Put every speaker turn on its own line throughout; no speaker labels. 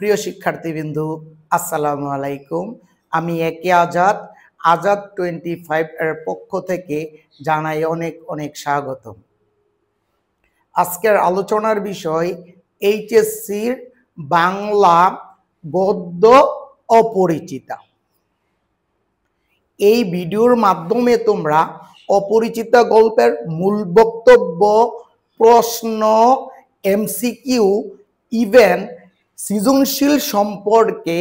প্রিয় শিক্ষার্থীবৃন্দু, আসসালামু আলাইকুম। আমি একে আজাদ, আজাদ 25 এর পক্ষ থেকে জানাই অনেক অনেক স্বাগতম। আজকের আলোচনার বিষয় এইচএসসির বাংলা গদ্য অপরিচিতা। এই ভিডিওর মাধ্যমে তোমরা অপরিচিতা গল্পের মূল বক্তব্য, প্রশ্ন, এমসিকিউ, ইভেন সৃজনশীল সম্পর্কে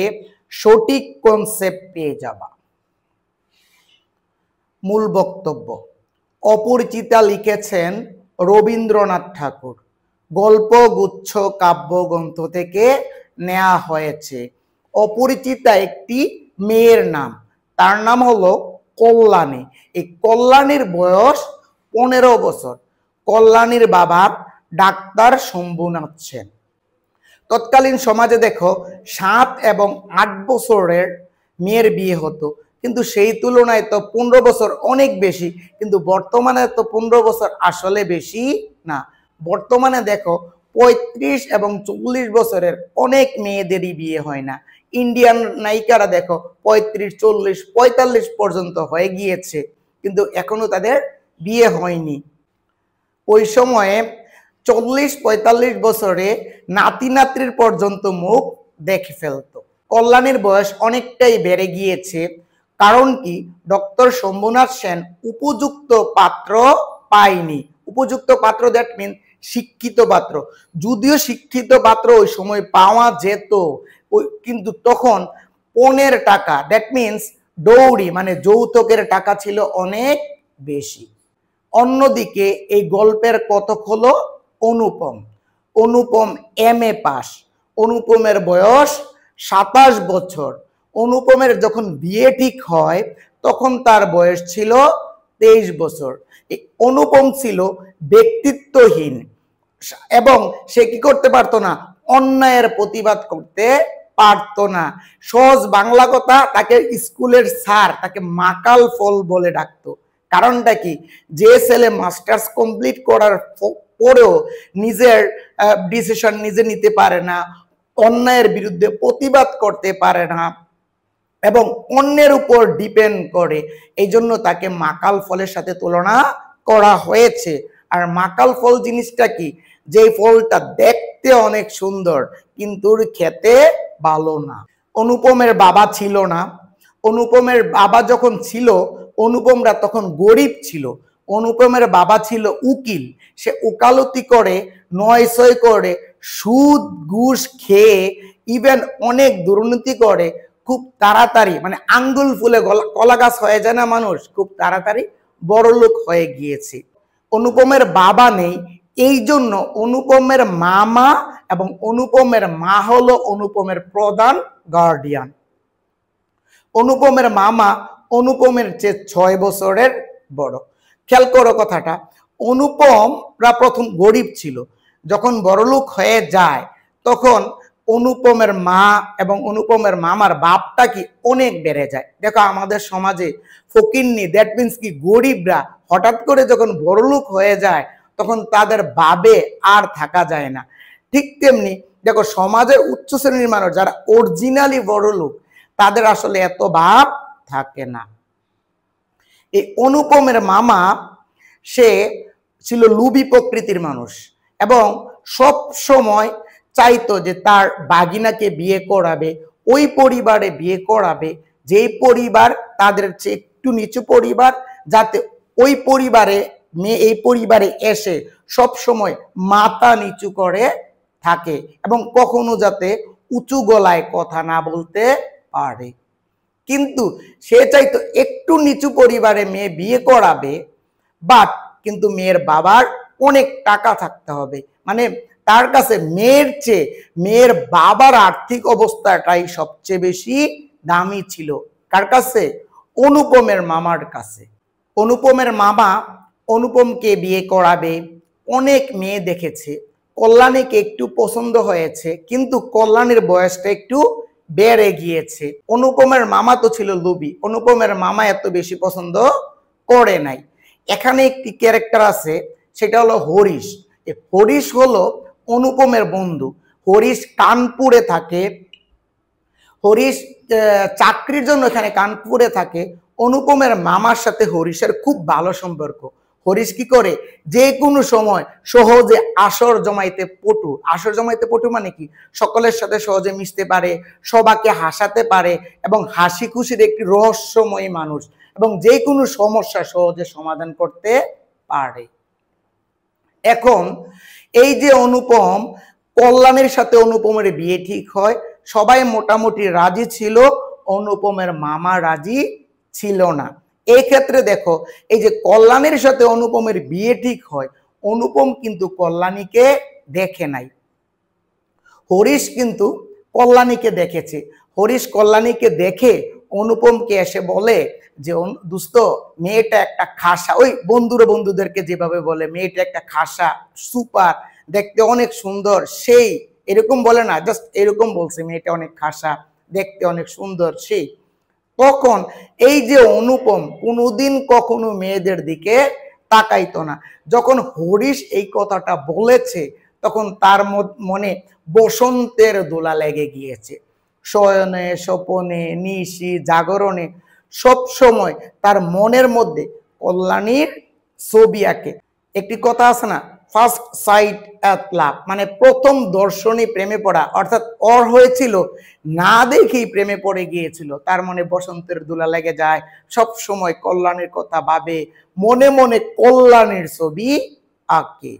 সঠিক কনসেপ্ট পেয়ে যাবা। মূল বক্তব্য। অপরিচিতা লিখেছেন রবীন্দ্রনাথ ঠাকুর। গল্পগুচ্ছ কাব্যগ্রন্থ থেকে নেওয়া হয়েছে। অপরিচিতা একটি মেয়ের নাম, তার নাম হলো কল্যাণী। এই কল্যাণীর বয়স 15 বছর। কল্যাণীর বাবা ডাক্তার শম্ভুনাথ সেন। তৎকালীন সমাজে দেখো 7 এবং 8 বছরের মেয়ের বিয়ে হতো, কিন্তু সেই তুলনায় তো 15 বছর অনেক বেশি। কিন্তু বর্তমানে তো 15 বছর আসলে বেশি না। বর্তমানে দেখো 35 এবং 40 বছরের অনেক মেয়েদেরই বিয়ে হয় না। ইন্ডিয়ান নায়িকারা দেখো 35, 40, 45 পর্যন্ত হয়ে গিয়েছে, কিন্তু এখনো তাদের বিয়ে হয়নি। ওই সময়ে 40-45 বছরে নাতি নাতির পর্যন্ত মুখ দেখে ফেলতো। কল্যাণীর বয়স অনেকটাই বেড়ে গিয়েছে। কারণ কি? ডক্টর শম্ভুনাথ সেন উপযুক্ত পাত্র পায়নি। উপযুক্ত পাত্র, দ্যাট মিন শিক্ষিত পাত্র। যদিও শিক্ষিত পাত্র ওই সময় পাওয়া যেত, কিন্তু তখন পণের টাকা, দ্যাট মিনস ডৌরি মানে যৌতুকের টাকা ছিল অনেক বেশি। অন্যদিকে এই গল্পের কথক হলো অনুপম। অনুপম MA পাস। অনুপমের বয়স 27 বছর। অনুপমের যখন বিয়ে ঠিক হয় তখন তার বয়স ছিল 23 বছর। এই অনুপম ছিল ব্যক্তিত্বহীন এবং সে কি করতে পারতো না? অন্যায়ের প্রতিবাদ করতে পারতো না। সহজ বাংলা কথা, তাকে স্কুলের স্যার তাকে মাকাল ফল বলে ডাকতো। কারণটা কি? যে ছেলে মাস্টার্স কমপ্লিট করার পরেও নিজের ডিসিশন নিজে নিতে পারে না, অন্যায়ের বিরুদ্ধে প্রতিবাদ করতে পারে না এবং অন্যের উপর ডিপেন্ড করে, এই জন্য তাকে মাকাল ফলের সাথে তুলনা করা হয়েছে। আর মাকাল ফল জিনিসটা কি? যে ফলটা দেখতে অনেক সুন্দর কিন্তু খেতে ভালো না। অনুপমের বাবা ছিল না। অনুপমের বাবা যখন ছিল, অনুপমরা তখন গরিব ছিল। অনুপমের বাবা ছিল উকিল। সে ওকালতি করে, 9-6 করে, সুদ ঘুষ খেয়ে, ইভেন অনেক দুর্নীতি করে, খুব তাড়াতাড়ি মানে আঙ্গুল ফুলে কলা গাছ হয়ে যায় না মানুষ, খুব তাড়াতাড়ি বড়লোক হয়ে গিয়েছে। অনুপমের বাবা নেই, এই জন্য অনুপমের মামা এবং অনুপমের মা হলো অনুপমের প্রধান গার্ডিয়ান। অনুপমের মামা অনুপমের চেয়ে 6 বছরের বড়। খেয়াল করো কথাটা। অনুপমরা প্রথম গরিব ছিল, যখন বড়লোক হয়ে যায় তখন অনুপমের মা এবং অনুপমের মামার বাপটা কি অনেক বেড়ে যায়। দেখো আমাদের সমাজে ফকিন্নি, দ্যাট মিনস কি গরিবরা হঠাৎ করে যখন বড়লোক হয়ে যায় তখন তাদের বাবে আর থাকা যায় না। ঠিক তেমনি দেখো সমাজের উচ্চ শ্রেণীর মানুষ যারা অরিজিনালি বড়লোক, তাদের আসলে এত ভাব থাকে না। এই অনুপমের মামা সে ছিল লুবি প্রকৃতির মানুষ এবং সব সময় চাইতো যে তার বাগিনাকে বিয়ে করাবে, ওই পরিবারে বিয়ে করাবে যেই পরিবার তাদের চেয়ে একটু নিচু পরিবার, যাতে ওই পরিবারে মেয়ে এই পরিবারে এসে সব সময় মাথা নিচু করে থাকে এবং কখনো যাতে উঁচু গলায় কথা না বলতে পারে। কিন্তু সে চাইতো একটু নিচু পরিবারে মেয়ে বিয়ে করাবে, বাট কিন্তু মেয়ের বাবার অনেক টাকা থাকতে হবে। মানে তার কাছে মেয়ের চেয়ে মেয়ের বাবার আর্থিক অবস্থাটাই সবচেয়ে বেশি দামি ছিল। কার কাছে? অনুপমের মামার কাছে। অনুপমের মামা অনুপমকে বিয়ে করাবে, অনেক মেয়ে দেখেছে। কল্যাণীকে একটু পছন্দ হয়েছে, কিন্তু কল্যাণীর বয়সটা একটু বেড়ে গিয়েছে। অনুপমের মামা তো ছিল লোভী, অনুপমের মামা এত বেশি পছন্দ করে নাই। এখানে একটি ক্যারেক্টার আছে, সেটা হলো হরিশ। হরিশ হলো অনুপমের বন্ধু। হরিশ কানপুরে থাকে, হরিশ চাকরির জন্য এখানে কানপুরে থাকে। অনুপমের মামার সাথে হরিশের খুব ভালো সম্পর্ক। হরিশ কি করে, যে কোনো সময় সহজে আসর জমাইতে পটু। আসর জমাইতে পটু মানে কি, সকলের সাথে সহজে মিশতে পারে, সবাইকে হাসাতে পারে এবং হাসি খুশির একটি রহস্যময় মানুষ এবং যে কোনো সমস্যা সহজে সমাধান করতে পারে। এখন এই যে অনুপম, কল্যাণীর সাথে অনুপমের বিয়ে ঠিক হয়, সবাই মোটামুটি রাজি ছিল, অনুপমের মামা রাজি ছিল না। এই ক্ষেত্রে দেখো, এই যে কল্যাণীর সাথে অনুপমের বিয়ে ঠিক হয়, অনুপম কিন্তু কল্যাণীকে দেখে নাই, হরিশ কিন্তু কল্যাণীকে দেখেছে। হরিশ কল্যাণীকে দেখে অনুপমকে এসে বলে যে দোস্ত, মেয়েটা একটা খাসা, ওই বন্ধুদেরকে যেভাবে বলে মেয়েটা একটা খাসা, সুপার, দেখতে অনেক সুন্দর, সেই এরকম বলে না, জাস্ট এরকম বলছে, মেয়েটা অনেক খাসা, দেখতে অনেক সুন্দর সেই। তখন এই যে অনুপম কোনোদিন কখনো মেয়েদের দিকে তাকাইতো না, যখন হরিশ এই কথাটা বলেছে তখন তার মনে বসন্তের দোলা লেগে গিয়েছে। শয়নে স্বপনে নিশি জাগরণে সব সময় তার মনের মধ্যে কল্যাণীর ছবি আঁকে। একটি কথা আছে না, ফার্স্ট সাইট অ্যাট লাভ, মানে প্রথম দর্শনে প্রেমে পড়া, অর্থাৎ ওর হয়েছিল না দেখেই প্রেমে পড়ে গিয়েছিল। তার মনে বসন্তের দোলা লেগে যায়, সব সময় কল্যাণীর কথা ভাবে, মনে মনে কল্যাণীর ছবি আঁকে।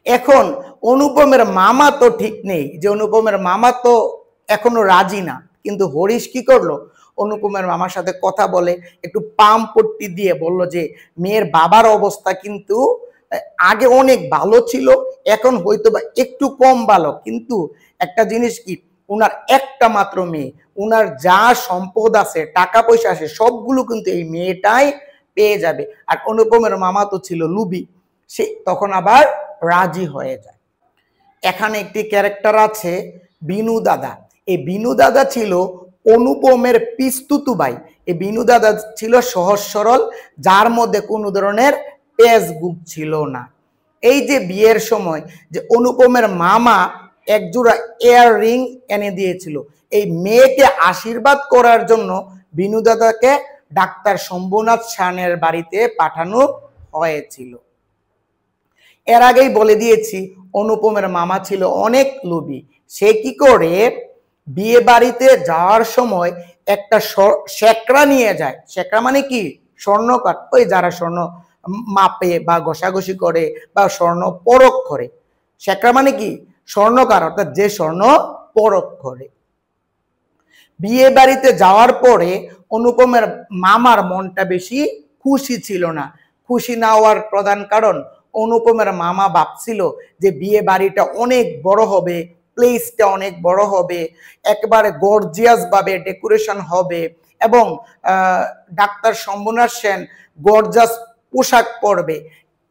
এখন অনুপমের মামা তো ঠিক নেই, যে অনুপমের মামা তো এখনো রাজি না, কিন্তু হরিশ কি করলো, অনুপমের মামার সাথে কথা বলে একটু পাম পট্টি দিয়ে বলল যে মেয়ের বাবার অবস্থা কিন্তু আগে অনেক ভালো ছিল, এখন হয়তো বা একটু কম ভালো, কিন্তু একটা জিনিস কি, উনার একটা মাত্র মেয়ে, উনার যা সম্পদ আছে, টাকা পয়সা আছে, সবগুলো কিন্তু এই মেয়েটাই পেয়ে যাবে। আর অনুপমের মামা তো ছিল লুবি, সে তখন আবার রাজি হয়ে যায়। এখানে একটি ক্যারেক্টার আছে বিনু দাদা। এই বিনু দাদা ছিল অনুপমের পিস্তুতু ভাই। এই বিনু দাদা ছিল সহজ সরল, যার মধ্যে কোনো ধরনের ফেসবুক ছিল না। এই যে বিয়ের সময় যে অনুপমের মামা একজোড়া ইয়াররিং এনে দিয়েছিল, এই মেয়েকে আশীর্বাদ করার জন্য বিনু দাদাকে ডাক্তার শম্ভুনাথ সানের বাড়িতে পাঠানো হয়েছিল। এর আগেই বলে দিয়েছি অনুপমের মামা ছিল অনেক লোভী। সে কি করে, বিয়ে বাড়িতে যাওয়ার সময় একটা শেকড়া নিয়ে যায়। শেকড়া মানে কি, স্বর্ণকার, ওই যারা স্বর্ণ মাপে বা ঘষাঘষি করে বা স্বর্ণ পরখ করে। শেকড়া মানে কি, স্বর্ণকার, অর্থাৎ যে স্বর্ণ পরখ করে। বিয়ে বাড়িতে যাওয়ার পরে অনুপমের মামার মনটা বেশি খুশি ছিল না। খুশি না হওয়ার প্রধান কারণ, অনুপমের মামা ভাবছিল যে বিয়ে বাড়িটা অনেক বড় হবে, প্লেসটা অনেক বড় হবে, একেবারে গর্জিয়াস ভাবে ডেকোরেশন হবে এবং ডাক্তার শম্ভুনাথ সেন গর্জাস পোশাক পরবে।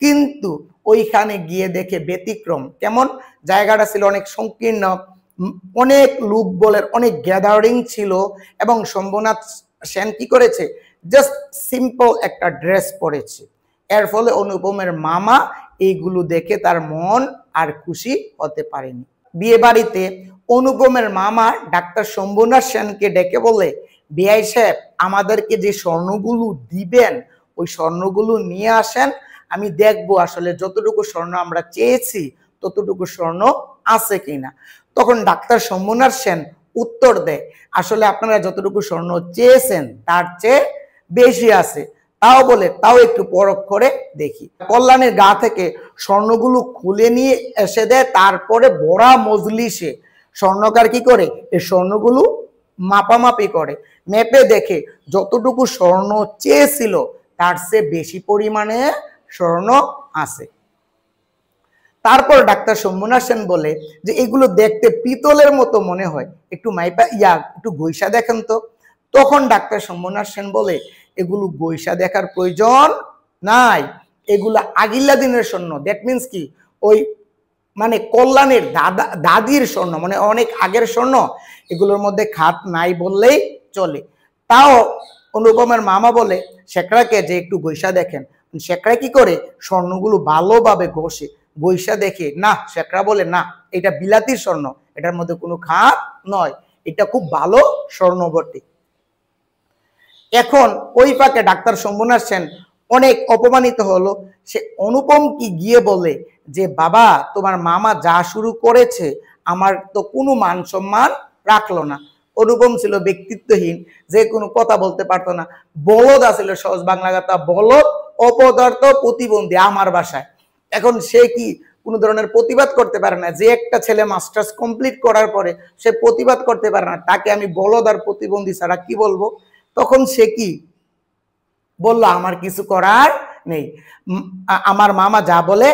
কিন্তু ওইখানে গিয়ে দেখে ব্যতিক্রম। কেমন, জায়গাটা ছিল অনেক সংকীর্ণ, অনেক লোক বলে অনেক গ্যাদারিং ছিল এবং শম্ভুনাথ সেন কি করেছে, জাস্ট সিম্পল একটা ড্রেস পরেছে। এর ফলে অনুপমের মামা এইগুলো দেখে তার মন আর খুশি হতে পারেনি। বিয়ে বাড়িতে অনুপমের মামা ডাক্তার শম্ভুনাথ সেনকে ডেকে বলে, বিআই সাহেব, আমাদেরকে যে স্বর্ণগুলো দিবেন ওই স্বর্ণগুলো নিয়ে আসেন, আমি দেখবো আসলে যতটুকু স্বর্ণ আমরা চেয়েছি ততটুকু স্বর্ণ আছে কিনা। তখন ডাক্তার শম্ভুনাথ সেন উত্তর দেয়, আসলে আপনারা যতটুকু স্বর্ণ চেয়েছেন তার চেয়ে বেশি আছে, তাও বলে তাও একটু পরখ করে দেখি। কল্যাণের গা থেকে স্বর্ণগুলো খুলে নিয়ে এসে দেয়, তারপরে বড়া মজলিসে স্বর্ণকার কি করে, এই স্বর্ণগুলো মাপামাপি করে, মেপে দেখে যতটুকু স্বর্ণ চেয়েছিল তার চেয়ে বেশি পরিমাণে স্বর্ণ আছে। তারপর ডাক্তার শম্ভুনাথ সেন বলে যে এগুলো দেখতে পিতলের মতো মনে হয়, একটু মাইপা একটু গৈসা দেখেন তো। তখন ডাক্তার শম্ভুনাথ সেন বলে, এগুলো গৈসা দেখার প্রয়োজন নাই, এগুলো আগিল্লা দিনের স্বর্ণ। দ্যাট মিনস কি, ওই মানে কল্যাণের দাদির স্বর্ণ, মানে অনেক আগের স্বর্ণ, এগুলোর মধ্যে খাত নাই বললেই চলে। তাও অনুপমের মামা বলে শেকড়াকে যে একটু গৈসা দেখেন। শেকড়া কি করে, স্বর্ণগুলো ভালোভাবে ঘষে গৈসা দেখে, না, শেকড়া বলে না, এটা বিলাতি স্বর্ণ, এটার মধ্যে কোনো খাত নয়, এটা খুব ভালো স্বর্ণ বটে। এখন ওই ফাঁকে ডাক্তার শম্ভুনাথ সেন অনেক অপমানিত হলো। সে অনুপম কি গিয়ে বলে যে বাবা তোমার মামা যা শুরু করেছে আমার তো কোনো মান সম্মান রাখলো না। অনুপম ছিল ব্যক্তিত্বহীন, যে কোনো কথা বলতে পারতো না, বলদ আসলে সহজ বাংলা কথা, বলদ, অপদার্থ, প্রতিবন্ধী আমার ভাষায়। এখন সে কি কোনো ধরনের প্রতিবাদ করতে পারে না। যে একটা ছেলে মাস্টার্স কমপ্লিট করার পরে সে প্রতিবাদ করতে পারে না, তাকে আমি বলদ আর প্রতিবন্ধী ছাড়া কি বলবো? তখন সে কি বলল, আমার কিছু করার নেই, আমার মামা যা বলে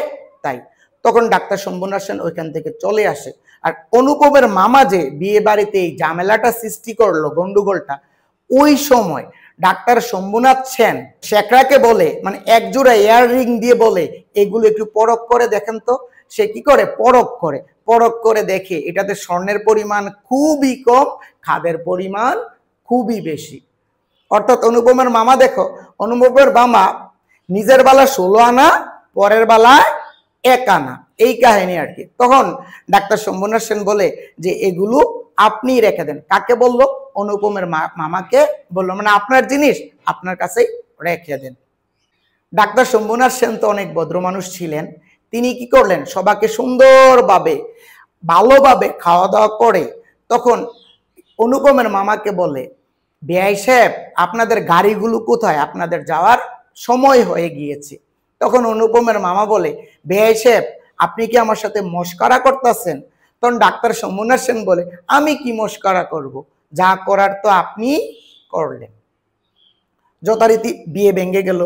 তাই। তখন ডাক্তার শম্ভুনাথ সেন ওইখান থেকে চলে আসে। আর অনুপমের মামা যে বিয়ে বাড়িতে এই ঝামেলাটা সৃষ্টি করলো, গন্ডগোলটা, ওই সময় ডাক্তার শম্ভুনাথ সেন শেখরাকে বলে, মানে একজোড়া ইয়াররিং দিয়ে বলে এগুলো একটু পরখ করে দেখেন তো। সে কি করে? পরখ করে দেখে এটাতে স্বর্ণের পরিমাণ খুবই কম, খাদের পরিমাণ খুবই বেশি। অর্থাৎ অনুপমের মামা, দেখো অনুপমের মামা নিজের বেলা 16 আনা, পরের বেলায় 1 আনা, এই কাহিনী আর কি। তখন ডাক্তার শম্ভুনাথ সেন বলে যে এগুলো আপনি রেখে দেন। কাকে বললো? অনুপমের মামাকে বললো, মানে আপনার জিনিস আপনার কাছেই রেখে দেন। ডাক্তার শম্ভুনাথ সেন তো অনেক ভদ্র মানুষ ছিলেন। তিনি কি করলেন? সবাইকে সুন্দরভাবে ভালোভাবে খাওয়া দাওয়া করে তখন অনুপমের মামাকে বলে, বেআই সাহেব আপনাদের গাড়িগুলো কোথায়? আপনাদের যাওয়ার সময় হয়ে গিয়েছে। তখন অনুপমের মামা বলে, বেআই সাহেব আপনি কি আমার সাথে মস্করা করতেছেন? তখন ডাক্তার শম্ভুনাথ সেন বলে, আমি কি মস্করা করব, যা করার তো আপনি করলেন। যথারীতি বিয়ে ভেঙে গেল।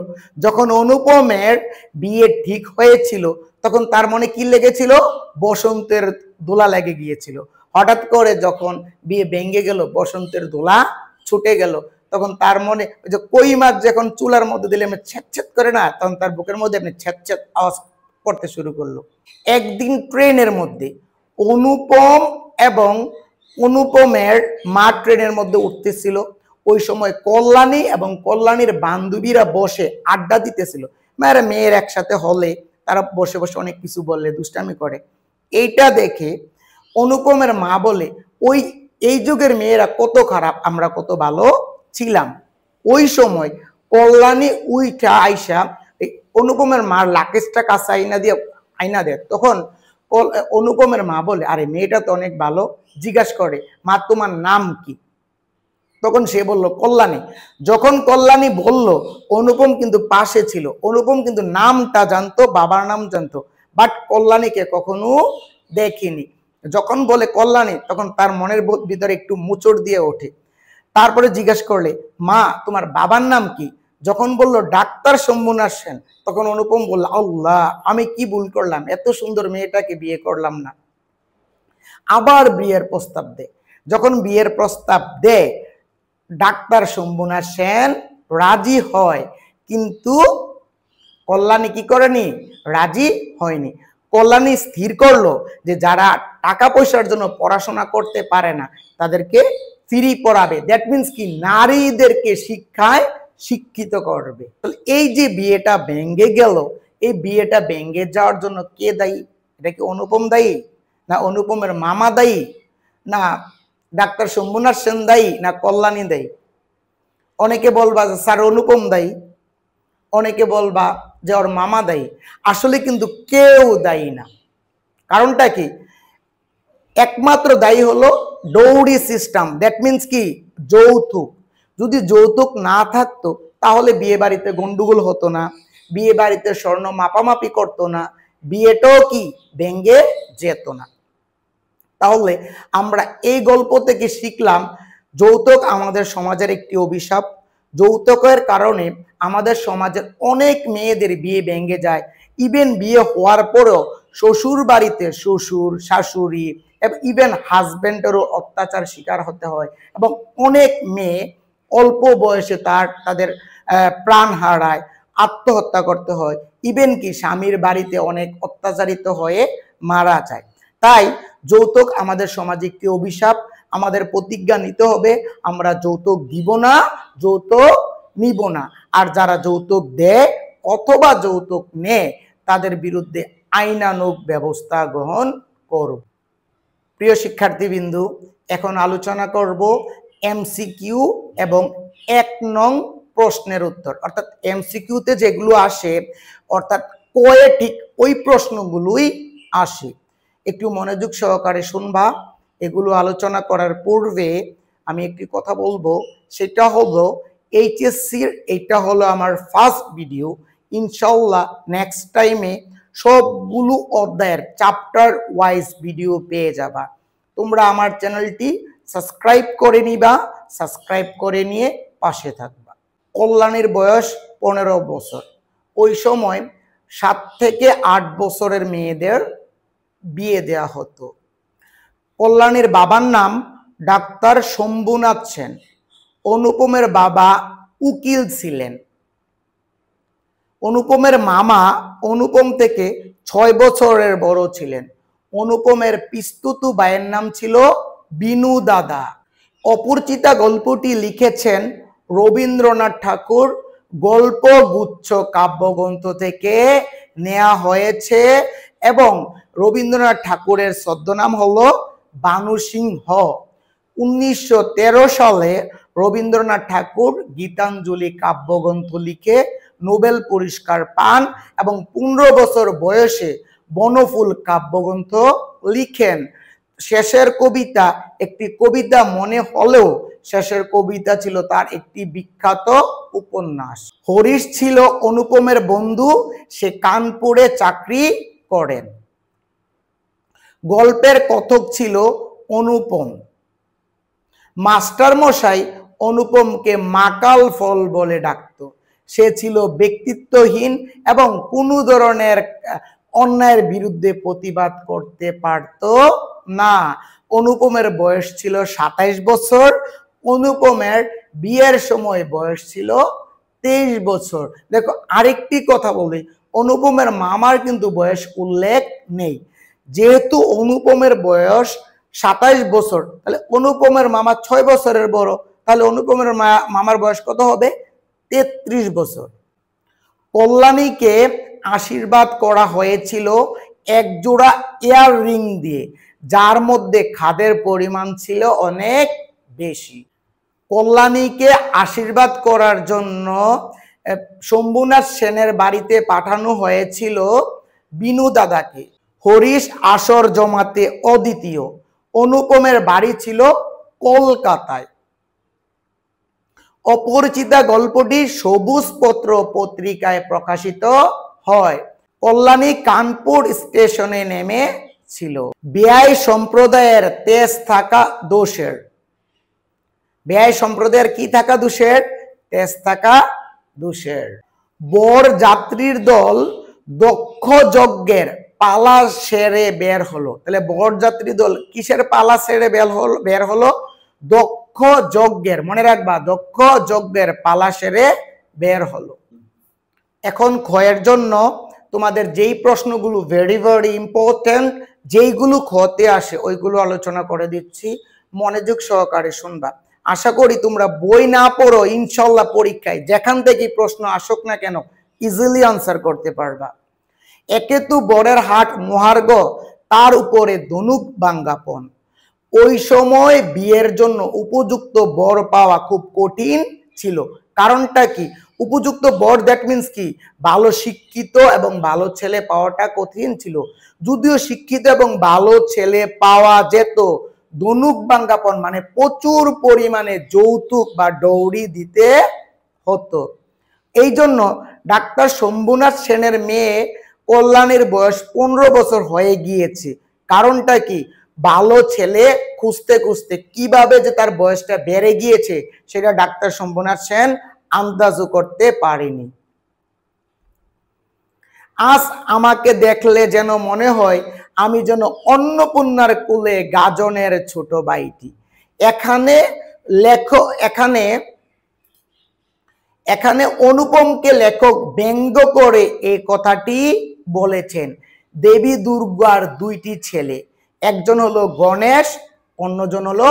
যখন অনুপমের বিয়ে ঠিক হয়েছিল তখন তার মনে কি লেগেছিল? বসন্তের দোলা লেগে গিয়েছিল। হঠাৎ করে যখন বিয়ে ভেঙে গেল, বসন্তের দোলা ছুটে গেল, তখন তার মনে ওই যে কই মাছ যখন চুলার মধ্যে দিলে এমনি ছ্যাঁত করে না, তখন তার বুকের মধ্যে এমনি ছ্যাঁত আওয়াজ করতে শুরু করলো। একদিন ট্রেনের মধ্যে অনুপম এবং অনুপমের মা ট্রেনের মধ্যে উঠতেছিল। ওই সময় কল্যাণী এবং কল্যাণীর বান্ধবীরা বসে আড্ডা দিতেছিল। মেয়ের একসাথে হলে তারা বসে বসে অনেক কিছু বলে, দুষ্টামি করে। এইটা দেখে অনুপমের মা বলে, ওই এই যুগের মেয়েরা কত খারাপ, আমরা কত ভালো ছিলাম। ওই সময় কল্যাণী উইঠা আইসা অনুপমের মার লাকেজটা কাছে আইনা দেয়। তখন অনুপমের মা বলে, আরে মেয়েটা তো অনেক ভালো। জিজ্ঞাসা করে, মা তোমার নাম কি? তখন সে বলল কল্যাণী। যখন কল্যাণী বলল, অনুপম কিন্তু পাশে ছিল, অনুপম কিন্তু নামটা জানতো, বাবার নাম জানতো, বাট কল্যাণীকে কখনো দেখিনি। যখন বলে কল্যাণী তখন তার মনের ভিতরে একটু মুচড় দিয়ে ওঠে। তারপরে জিজ্ঞাসা করলে, মা তোমার বাবার নাম কি? যখন বলল ডাক্তার শম্ভুনাথ সেন, তখন অনুপম বলল, আল্লাহ আমি কি ভুল করলাম, এত সুন্দর মেয়েটাকে বিয়ে করলাম না। আবার বিয়ের প্রস্তাব দেয়। যখন বিয়ের প্রস্তাব দেয় ডাক্তার শম্ভুনাথ সেন রাজি হয়, কিন্তু কল্যাণী কি করেনি? রাজি হয়নি। কল্যাণী স্থির করলো যে যারা টাকা পয়সার জন্য পড়াশোনা করতে পারে না তাদেরকে ফ্রি পড়াবে। দ্যাট মিনস কি, নারীদেরকে শিক্ষায় শিক্ষিত করবে। তাহলে এই যে বিয়েটা ভেঙে গেল, এই বিয়েটা ভেঙে যাওয়ার জন্য কে দায়ী? এটা কি অনুপম দায়ী, না অনুপমের মামা দায়ী, না ডাক্তার শম্ভুনাথ সেন দায়ী, না কল্যাণী দায়ী? অনেকে বলবা যে স্যার অনুপম দায়ী, অনেকে বলবা যে ওর মামা দায়ী। আসলে কিন্তু কেউ দায়ী না। কারণটা কি? একমাত্র দায়ী হলো ডৌরি সিস্টেম। দ্যাট মিনস কি, যৌতুক। যদি যৌতুক না থাকতো তাহলে বিয়ে বাড়িতে গন্ডগোল হতো না, বিয়ে বাড়িতে স্বর্ণ মাপামাপি করতো না, বিয়েটাও কি ভেঙে যেত না। তাহলে আমরা এই গল্প থেকে শিখলাম, যৌতুক আমাদের সমাজের একটি অভিশাপ। যৌতুকের কারণে আমাদের সমাজের অনেক মেয়েদের বিয়ে ভেঙে যায়। ইভেন বিয়ে হওয়ার পরেও শ্বশুর বাড়িতে শ্বশুর, শাশুড়ি এবং ইভেন হাজবেন্ডেরও অত্যাচার শিকার হতে হয়, এবং অনেক মেয়ে অল্প বয়সে তাদের প্রাণ হারায়, আত্মহত্যা করতে হয়, ইভেন কি স্বামীর বাড়িতে অনেক অত্যাচারিত হয়ে মারা যায়। তাই যৌতুক আমাদের সমাজে একটি অভিশাপ। আমাদের প্রতিজ্ঞা নিতে হবে, আমরা যৌতুক দিব না, যৌতুক নিব না। আর যারা যৌতুক দেয় অথবা যৌতুক নেয় তাদের বিরুদ্ধে আইনানুগ ব্যবস্থা গ্রহণ করব। প্রিয় শিক্ষার্থীবৃন্দু, এখন আলোচনা করব এমসিকিউ এবং 1 নং প্রশ্নের উত্তর। অর্থাৎ এমসিকিউতে যেগুলো আসে অর্থাৎ কয়ে ঠিক ওই প্রশ্নগুলোই আসে। একটু মনোযোগ সহকারে শুনবা। এগুলো আলোচনা করার পূর্বে আমি একটি কথা বলবো, সেটা হলো এইচএসসির এটা হলো আমার ফার্স্ট ভিডিও। ইনশাআল্লাহ নেক্সট টাইমে সবগুলো অধ্যায়ের চ্যাপ্টার ওয়াইজ ভিডিও পেয়ে যাবা। তোমরা আমার চ্যানেলটি সাবস্ক্রাইব করে নিবা, সাবস্ক্রাইব করে নিয়ে পাশে থাকবা। কল্যাণীর বয়স 15 বছর। ওই সময় 7 থেকে 8 বছরের মেয়েদের বিয়ে দেয়া হতো। কল্যাণীর বাবার নাম ডাক্তার শম্ভুনাথ সেন। অনুপমের বাবা উকিল ছিলেন। অনুপমের মামা অনুপম থেকে 6 বছরের বড় ছিলেন। অনুপমের পিস্তুতু ভাইয়ের নাম ছিল বিনু দাদা। অপরিচিতা গল্পটি লিখেছেন রবীন্দ্রনাথ ঠাকুর। গল্প গুচ্ছ কাব্যগ্রন্থ থেকে নেওয়া হয়েছে এবং রবীন্দ্রনাথ ঠাকুরের ছদ্মনাম হলো বানু সিংহ। 1913 সালে রবীন্দ্রনাথ ঠাকুর গীতাঞ্জলি কাব্যগ্রন্থ লিখে নোবেল পুরস্কার পান এবং 15 বছর বয়সে বনফুল কাব্যগ্রন্থ লিখেন। শেষের কবিতা একটি কবিতা মনে হলেও শেষের কবিতা ছিল তার একটি বিখ্যাত উপন্যাস। হরিশ ছিল অনুপমের বন্ধু, সে কানপুরে চাকরি করেন। গল্পের কথক ছিল অনুপম। মাস্টার মশাই অনুপমকে মাকাল ফল বলে ডাকত। সে ছিল ব্যক্তিত্বহীন এবং কোনো ধরনের অন্যায়ের বিরুদ্ধে প্রতিবাদ করতে পারত না। অনুপমের বয়স ছিল 27 বছর। অনুপমের বিয়ের সময় বয়স ছিল 23 বছর। দেখো আরেকটি কথা বলি, অনুপমের মামার কিন্তু বয়স উল্লেখ নেই। যেহেতু অনুপমের বয়স 27 বছর, তাহলে অনুপমের মামা 6 বছরের বড়, তাহলে অনুপমের মামার বয়স কত হবে? 33 বছর। কল্যাণীকে আশীর্বাদ করা হয়েছিল এক জোড়া ইয়ার রিং দিয়ে, যার মধ্যে খাদের পরিমাণ ছিল অনেক বেশি। কল্যাণীকে আশীর্বাদ করার জন্য শম্ভুনাথ সেনের বাড়িতে পাঠানো হয়েছিল বিনু দাদাকে। হরিশ আসর জমাতে অদ্বিতীয়। অনুপমের বাড়ি ছিল কলকাতায়। অপরিচিতা গল্পটি সবুজ পত্র পত্রিকায় প্রকাশিত হয়। কল্যাণী কানপুর স্টেশনে নেমে ছিল। বেয়াই সম্প্রদায়ের তেজ থাকা দোষের। বেয়াই সম্প্রদায়ের কি থাকা দোষের? তেজ থাকা দোষের। বর যাত্রীর দল দক্ষ যজ্ঞের পালা সেরে বের হলো। তাহলে বরযাত্রী দল কিসের পালা সেরে বের হলো? দক্ষ যজ্ঞের, মনে রাখবা, দক্ষ যজ্ঞের পালা সেরে বের হলো। এখন ক্ষয়ের জন্য তোমাদের যেই প্রশ্নগুলো ভেরি ভেরি ইম্পর্টেন্ট, যেইগুলো ক্ষতে আসে ওইগুলো আলোচনা করে দিচ্ছি, মনোযোগ সহকারে শুনবা। আশা করি তোমরা বই না পড়ো, ইনশাল্লাহ পরীক্ষায় যেখান থেকে প্রশ্ন আসুক না কেন ইজিলি আনসার করতে পারবা। একে তো বরের হাট মহার্ঘ, তার উপরে ধনুক বাঙ্গাপন। ওই সময় বিয়ের জন্য উপযুক্ত বর পাওয়া খুব কঠিন ছিল। কারণটা কি? উপযুক্ত বর দ্যাট মিন্স কি? ভালো শিক্ষিত এবং ভালো ছেলে পাওয়াটা কঠিন ছিল। যদিও শিক্ষিত এবং ভালো ছেলে পাওয়া যেত, ধনুক বাঙ্গাপন মানে প্রচুর পরিমাণে যৌতুক বা ডৌরি দিতে হতো। এই জন্য ডাক্তার শম্ভুনাথ সেনের মেয়ে কল্যাণীর বয়স 15 বছর হয়ে গিয়েছে। কারণটা কি? ভালো ছেলে খুঁজতে খুঁজতে কিভাবে যে তার বয়সটা বেড়ে গিয়েছে সেটা ডাক্তার শম্ভুনাথ সেন আন্দাজও করতে পারেনি। আজ আমাকে দেখলে যেন মনে হয় আমি যেন অন্নপূর্ণার কোলে গাজনের ছোট ভাইটি। এখানে অনুপমকে লেখক ব্যঙ্গ করে এই কথাটি বলেছেন। দেবী দুর্গার 2টি ছেলে, একজন হলো গণেশ, অন্যজন হলো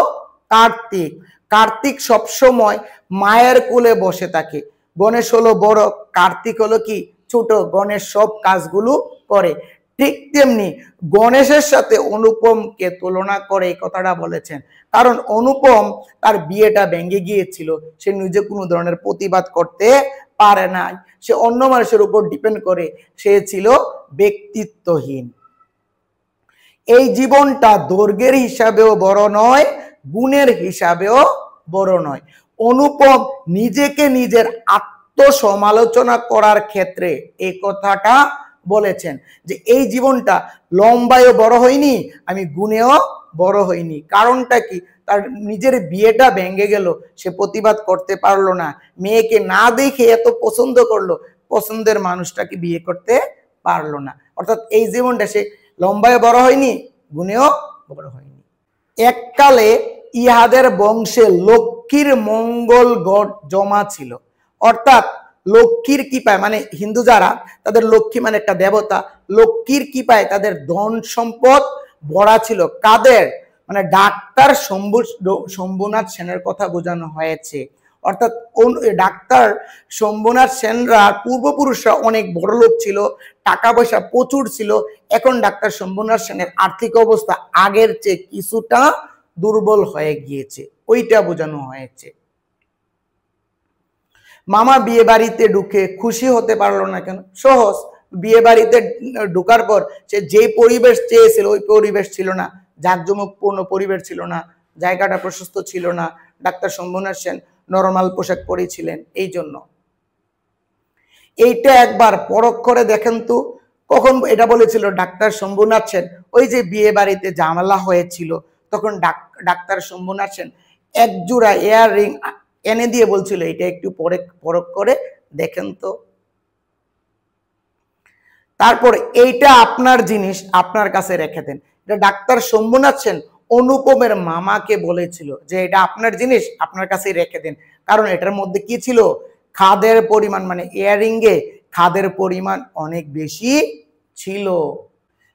কার্তিক। কার্তিক সবসময় মায়ের কোলে বসে থাকে। গণেশ হলো বড়, কার্তিক হলো কি ছোট। গণেশ সব কাজগুলো করে। ঠিক তেমনি গণেশের সাথে অনুপমকে তুলনা করে এই কথাটা বলেছেন, কারণ অনুপম তার বিয়েটা ভেঙে গিয়েছিল, সে নিজে কোনো ধরনের প্রতিবাদ করতে পারে না, সে অন্য মানুষের উপর ডিপেন্ড করে, সে ছিল ব্যক্তিত্বহীন। এই জীবনটা দৈর্ঘ্যের হিসাবেও বড় নয়, গুণের হিসাবেও বড় নয়। অনুপম নিজেকে নিজের আত্মসমালোচনা করার ক্ষেত্রে এই কথাটা বলেছেন যে এই জীবনটা লম্বায়ও বড় হয়নি, আমি গুণেও বড় হইনি। কারণটা কি? তার নিজের বিয়েটা ভেঙে গেল, সে প্রতিবাদ করতে পারলো না, মেয়েকে না দেখে এত পছন্দ করলো, পছন্দের মানুষটাকে বিয়ে করতে পারলো না। অর্থাৎ এই জীবনটা সে লম্বায় বড় হয়নি, গুণেও বড় হয়নি। এককালে ইহাদের বংশে লক্ষ্মীর মঙ্গল গড় জমা ছিল, অর্থাৎ লক্ষ্মীর কৃপায়, মানে হিন্দু যারা, তাদের লক্ষ্মী মানে একটা দেবতা, লক্ষ্মীর কৃপায় তাদের ধন সম্পদ ভরা ছিল। কাদের? মানে ডাক্তার শম্ভুনাথ সেনের কথা বোঝানো হয়েছে। অর্থাৎ ডাক্তার শম্ভুনাথ সেনরা পূর্বপুরুষরা অনেক বড় লোক ছিল, টাকা পয়সা প্রচুর ছিল। এখন ডাক্তার শম্ভুনাথ সেনের আর্থিক অবস্থা আগের চেয়ে কিছুটা দুর্বল হয়ে গিয়েছে, ওইটা বোঝানো হয়েছে। মামা বিয়ে বাড়িতে ঢুকে খুশি হতে পারলো না কেন? সহজ, বিয়ে বাড়িতে ঢুকার পর সে যেই পরিবেশ চেয়েছিল ওই পরিবেশ ছিল না, জাঁকজমকপূর্ণ পরিবেশ ছিল না, জায়গাটা প্রশস্ত ছিল না, ডাক্তার শম্ভুনাথ সেন নরমাল পোশাক পরেছিলেন। এই জন্য এইটা একবার পরখ করে দেখেন তো, কখন এটা বলেছিল ডাক্তার শম্ভুনাথ সেন? ওই যে বিয়ে বাড়িতে ঝামেলা হয়েছিল তখন ডাক্তার শম্ভুনাথ সেন এক জোড়া ইয়াররিং এনে দিয়ে বলছিল এটা একটু পরখ করে দেখেন তো। তারপর এইটা আপনার জিনিস, আপনার কাছে রেখে দেন। এটা ডাক্তার শম্ভুনাথ সেন অনুপমের মামাকে বলেছিল যে এটা আপনার জিনিস, আপনার কাছে রেখে দেন, কারণ এটার মধ্যে কি ছিল? খাদের পরিমাণ, মানে ইয়াররিংয়ে খাদের পরিমাণ অনেক বেশি ছিল।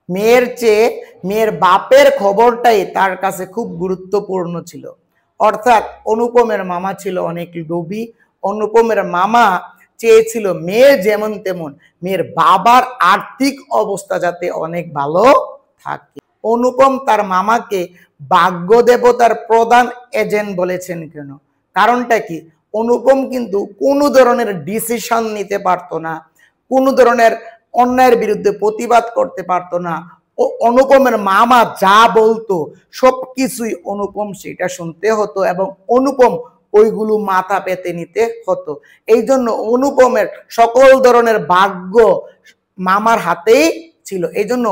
মেয়ের চেয়ে মেয়ের বাপের খবরটাই তার কাছে খুব গুরুত্বপূর্ণ ছিল। অর্থাৎ অনুপমের মামা ছিল অনেক লোভী। অনুপমের মামা চেয়েছিল মেয়ে যেমন তেমন, মেয়ের বাবার আর্থিক অবস্থা যাতে অনেক ভালো থাকে। অনুপম তার মামাকে ভাগ্য দেবতার প্রধান এজেন্ট বলেছেন কেন? কারণটা কি? অনুপম কিন্তু কোনো ধরনের ডিসিশন নিতে পারতো না, কোনো ধরনের অন্যায়ের বিরুদ্ধে প্রতিবাদ করতে পারতো না। ও অনুপমের মামা যা বলতো সবকিছুই অনুপম সেটা শুনতে হতো এবং অনুপম ওইগুলো মাথা পেতে নিতে হতো। এই জন্য অনুপমের সকল ধরনের ভাগ্য মামার হাতেই ছিল। এই জন্য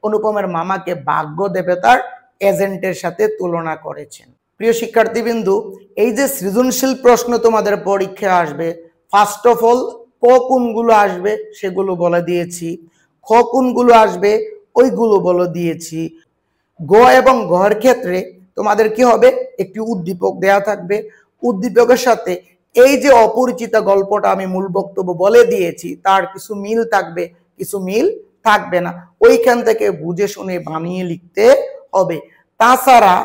অনুপমের মামাকে ভাগ্য দেবতার এজেন্টের সাথে তুলনা করেছেন। প্রিয় শিক্ষার্থীবৃন্দু, এই যে সৃজনশীল প্রশ্ন তোমাদের পরীক্ষায় আসবে, ফার্স্ট অফ অল ক কোনগুলো আসবে সেগুলো বলে দিয়েছি, খ কোনগুলো আসবে ওইগুলো বলে দিয়েছি। গ এবং ঘর ক্ষেত্রে তোমাদের কি হবে? একটি উদ্দীপক দেয়া থাকবে, উদ্দীপকের সাথে এই যে অপরিচিত গল্পটা আমি মূল বক্তব্য বলে দিয়েছি তার কিছু মিল থাকবে, কিছু মিল থাকবে না, ওইখান থেকে বুঝে শুনে বানিয়ে লিখতে হবে। তাছাড়া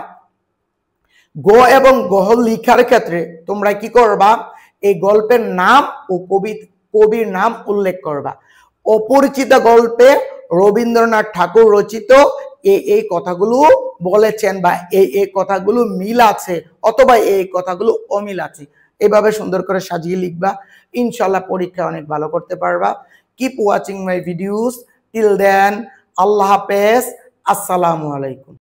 গ এবং গহ লিখার ক্ষেত্রে তোমরা কি করবা? এই গল্পের নাম ও কবির নাম উল্লেখ করবা। অপরিচিত গল্পে রবীন্দ্রনাথ ঠাকুর রচিত এই কথাগুলো বলেছেন বা এই কথাগুলো মিল আছে অথবা এই কথাগুলো অমিল আছে, এভাবে সুন্দর করে সাজিয়ে লিখবা। ইনশাল্লাহ পরীক্ষা অনেক ভালো করতে পারবা। Keep watching my videos, till then আল্লাহ হাফেজ, আসসালামু আলাইকুম।